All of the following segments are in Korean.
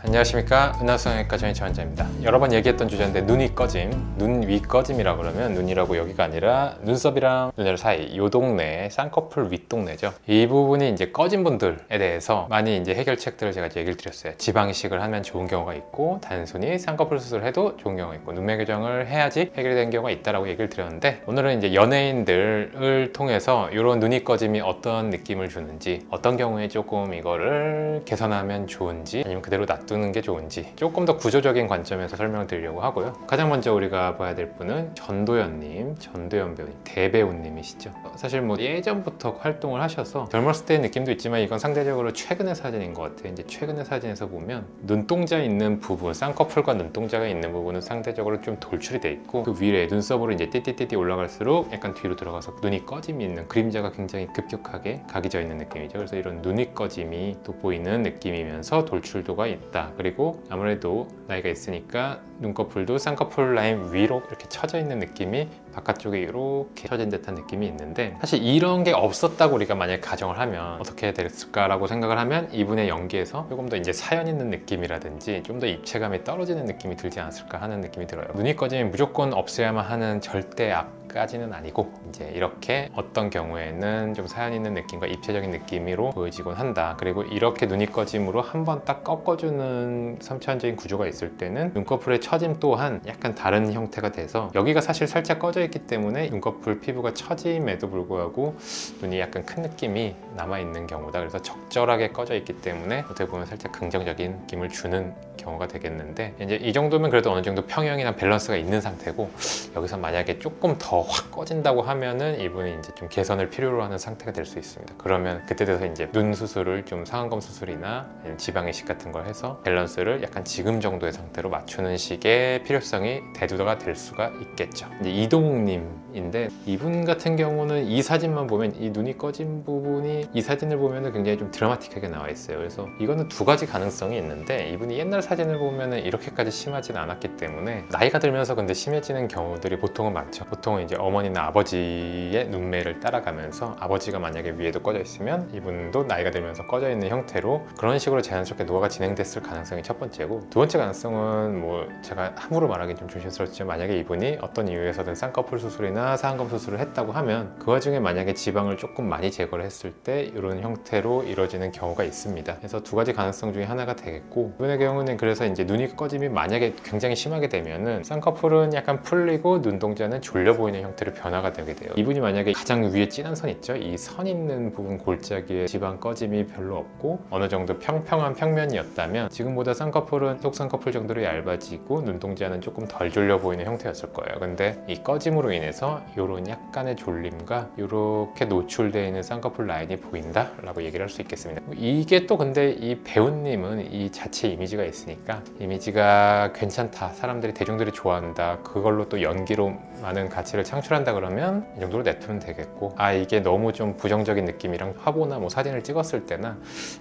안녕하십니까, 은하수영외과 전인철 원장입니다. 여러 번 얘기했던 주제인데 눈이 꺼짐, 눈 위 꺼짐이라 그러면 눈이라고 여기가 아니라 눈썹이랑 눈열 사이 요 동네, 쌍꺼풀 윗동네죠. 이 부분이 이제 꺼진 분들에 대해서 많이 이제 해결책들을 제가 얘기를 드렸어요. 지방 이식을 하면 좋은 경우가 있고, 단순히 쌍꺼풀 수술을 해도 좋은 경우가 있고, 눈매 교정을 해야지 해결되는 경우가 있다라고 얘기를 드렸는데, 오늘은 이제 연예인들을 통해서 이런 눈이 꺼짐이 어떤 느낌을 주는지, 어떤 경우에 조금 이거를 개선하면 좋은지, 아니면 그대로 놔두는 게 좋은지 조금 더 구조적인 관점에서 설명을 드리려고 하고요. 가장 먼저 우리가 봐야 될 분은 전도연님, 전도연 배우님, 대배우님이시죠. 사실 뭐 예전부터 활동을 하셔서 젊었을 때의 느낌도 있지만, 이건 상대적으로 최근의 사진인 것 같아요. 이제 최근의 사진에서 보면 눈동자 있는 부분, 쌍꺼풀과 눈동자가 있는 부분은 상대적으로 좀 돌출이 돼 있고, 그 위에 눈썹으로 이제 띠띠띠띠 올라갈수록 약간 뒤로 들어가서 눈이 꺼짐이 있는, 그림자가 굉장히 급격하게 각이져 있는 느낌이죠. 그래서 이런 눈이 꺼짐이 돋보이는 느낌이면서 돌출도가 있다. 그리고 아무래도 나이가 있으니까 눈꺼풀도 쌍꺼풀 라인 위로 이렇게 처져 있는 느낌이, 바깥쪽에 이렇게 처진 듯한 느낌이 있는데, 사실 이런 게 없었다고 우리가 만약에 가정을 하면 어떻게 됐을까라고 생각을 하면, 이분의 연기에서 조금 더 이제 사연 있는 느낌이라든지 좀 더 입체감이 떨어지는 느낌이 들지 않았을까 하는 느낌이 들어요. 눈이 꺼지면 무조건 없애야만 하는 절대 악까지는 아니고, 이제 이렇게 어떤 경우에는 좀 사연 있는 느낌과 입체적인 느낌으로 보여지곤 한다. 그리고 이렇게 눈이 꺼짐으로 한번 딱 꺾어주는 3차원적인 구조가 있을 때는 눈꺼풀의 처짐 또한 약간 다른 형태가 돼서, 여기가 사실 살짝 꺼져 있기 때문에 눈꺼풀 피부가 처짐에도 불구하고 눈이 약간 큰 느낌이 남아있는 경우다. 그래서 적절하게 꺼져 있기 때문에 어떻게 보면 살짝 긍정적인 느낌을 주는 경우가 되겠는데, 이제 이 정도면 그래도 어느 정도 평형이나 밸런스가 있는 상태고, 여기서 만약에 조금 더 확 꺼진다고 하면은 이분이 이제 좀 개선을 필요로 하는 상태가 될 수 있습니다. 그러면 그때 돼서 이제 눈 수술을 좀 상안검 수술이나 지방 이식 같은 걸 해서 밸런스를 약간 지금 정도의 상태로 맞추는 식의 필요성이 대두가 될 수가 있겠죠. 이제 이동욱님인데, 이분 같은 경우는 이 사진만 보면 이 눈이 꺼진 부분이, 이 사진을 보면은 굉장히 좀 드라마틱하게 나와 있어요. 그래서 이거는 두 가지 가능성이 있는데, 이분이 옛날 사진을 보면은 이렇게까지 심하진 않았기 때문에, 나이가 들면서 근데 심해지는 경우들이 보통은 많죠. 보통은 이제 어머니나 아버지의 눈매를 따라가면서, 아버지가 만약에 위에도 꺼져 있으면 이분도 나이가 들면서 꺼져 있는 형태로 그런 식으로 자연스럽게 노화가 진행됐을 가능성이 첫 번째고, 두 번째 가능성은 뭐 제가 함부로 말하기 좀 조심스럽지만, 만약에 이분이 어떤 이유에서든 쌍꺼풀 수술이나 상안검 수술을 했다고 하면, 그 와중에 만약에 지방을 조금 많이 제거를 했을 때 이런 형태로 이루어지는 경우가 있습니다. 그래서 두 가지 가능성 중에 하나가 되겠고, 이분의 경우는 그래서 이제 눈이 꺼짐이 만약에 굉장히 심하게 되면은 쌍꺼풀은 약간 풀리고 눈동자는 졸려 보이는 형태로 변화가 되게 돼요. 이분이 만약에 가장 위에 진한 선 있죠? 이 선 있는 부분 골짜기에 지방 꺼짐이 별로 없고 어느 정도 평평한 평면이었다면, 지금보다 쌍꺼풀은 속쌍꺼풀 정도로 얇아지고 눈동자는 조금 덜 졸려 보이는 형태였을 거예요. 근데 이 꺼짐으로 인해서 이런 약간의 졸림과 이렇게 노출되어 있는 쌍꺼풀 라인이 보인다 라고 얘기를 할 수 있겠습니다. 이게 또 근데 이 배우님은 이 자체 이미지가 있으니까, 이미지가 괜찮다, 사람들이 대중들이 좋아한다, 그걸로 또 연기로 많은 가치를 창출한다 그러면 이 정도로 냅두면 되겠고, 이게 너무 좀 부정적인 느낌이랑 화보나 뭐 사진을 찍었을 때나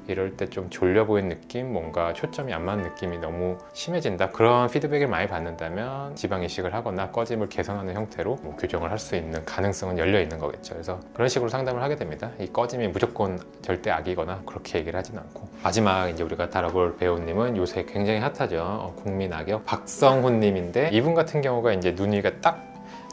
이럴 때 좀 졸려 보이는 느낌, 뭔가 초점이 안 맞는 느낌이 너무 심해진다, 그런 피드백을 많이 받는다면 지방 이식을 하거나 꺼짐을 개선하는 형태로 뭐 교정을 할 수 있는 가능성은 열려 있는 거겠죠. 그래서 그런 식으로 상담을 하게 됩니다. 이 꺼짐이 무조건 절대 악이거나 그렇게 얘기를 하진 않고. 마지막 이제 우리가 다뤄볼 배우님은 요새 굉장히 핫하죠. 국민 악역 박성훈님인데, 이분 같은 경우가 이제 눈 위가 딱,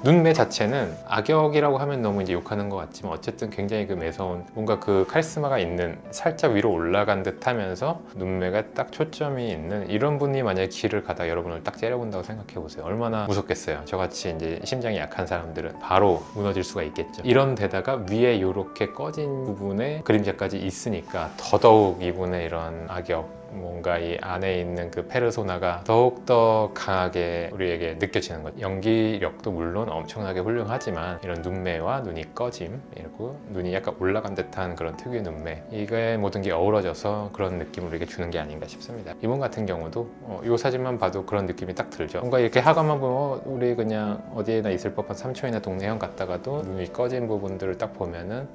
눈매 자체는 악역이라고 하면 너무 이제 욕하는 것 같지만, 어쨌든 굉장히 그 매서운, 뭔가 그 카리스마가 있는, 살짝 위로 올라간 듯 하면서 눈매가 딱 초점이 있는 이런 분이 만약에 길을 가다가 여러분을 딱 째려본다고 생각해 보세요. 얼마나 무섭겠어요. 저같이 이제 심장이 약한 사람들은 바로 무너질 수가 있겠죠. 이런 데다가 위에 이렇게 꺼진 부분에 그림자까지 있으니까 더더욱 이분의 이런 악역, 뭔가 이 안에 있는 그 페르소나가 더욱더 강하게 우리에게 느껴지는 거죠. 연기력도 물론 엄청나게 훌륭하지만, 이런 눈매와 눈이 꺼짐, 그리고 눈이 약간 올라간 듯한 그런 특유의 눈매, 이게 모든 게 어우러져서 그런 느낌을 우리에게 주는 게 아닌가 싶습니다. 이분 같은 경우도 이 사진만 봐도 그런 느낌이 딱 들죠. 뭔가 이렇게 하관만 보면 우리 그냥 어디에나 있을 법한 삼촌이나 동네 형 갔다가도 눈이 꺼진 부분들을 딱 보면은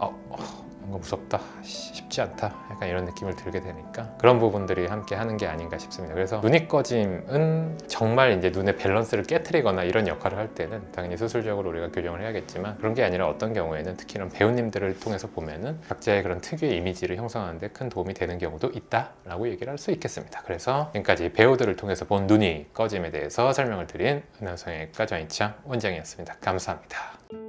뭔가 무섭다, 쉽지 않다, 약간 이런 느낌을 들게 되니까 그런 부분들이 함께 하는 게 아닌가 싶습니다. 그래서 눈이 꺼짐은 정말 이제 눈의 밸런스를 깨트리거나 이런 역할을 할 때는 당연히 수술적으로 우리가 교정을 해야겠지만, 그런 게 아니라 어떤 경우에는 특히 이런 배우님들을 통해서 보면은 각자의 그런 특유의 이미지를 형성하는 데 큰 도움이 되는 경우도 있다라고 얘기를 할 수 있겠습니다. 그래서 지금까지 배우들을 통해서 본 눈이 꺼짐에 대해서 설명을 드린 은하성형외과 전인창 원장이었습니다. 감사합니다.